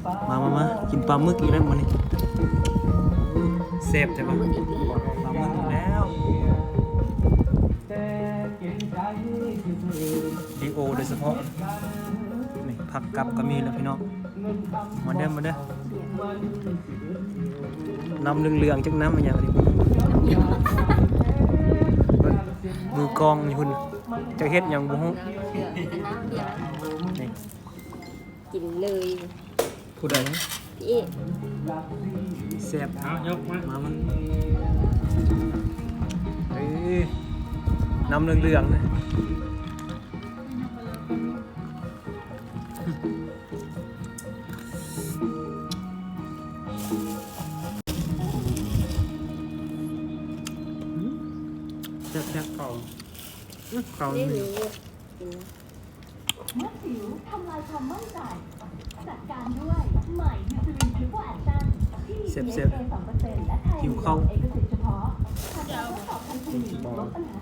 มากินปลาหมึกอีกแล้วมันนี่เซฟใช่ปะปลาหมึกอีกแล้วดีโอโดยเฉพาะนี่ผักกับก็มีแล้วพี่น้องมาเด้อน้ำเหลืองๆจักน้ำมันอย่างนี้มือกองนี่คุณจะเฮ็ดอย่างบุ้งนี่ กินเลย ผู้ใด พี่เอ๊ะ แซ่บยกมามันน้ำเหลืองๆนะแซ่บเก่าได้ หนึ่ง รู้กินนะ เมื่อสิวทำลายความมั่นใจจัดการด้วยใหม่ยูซูรินทริปเปิลแอคชั่นที่มี เซฟ PHA 2%และไทยเอกสิทธิ์เฉพาะทำให้ทดสอบทันทีลดปัญหา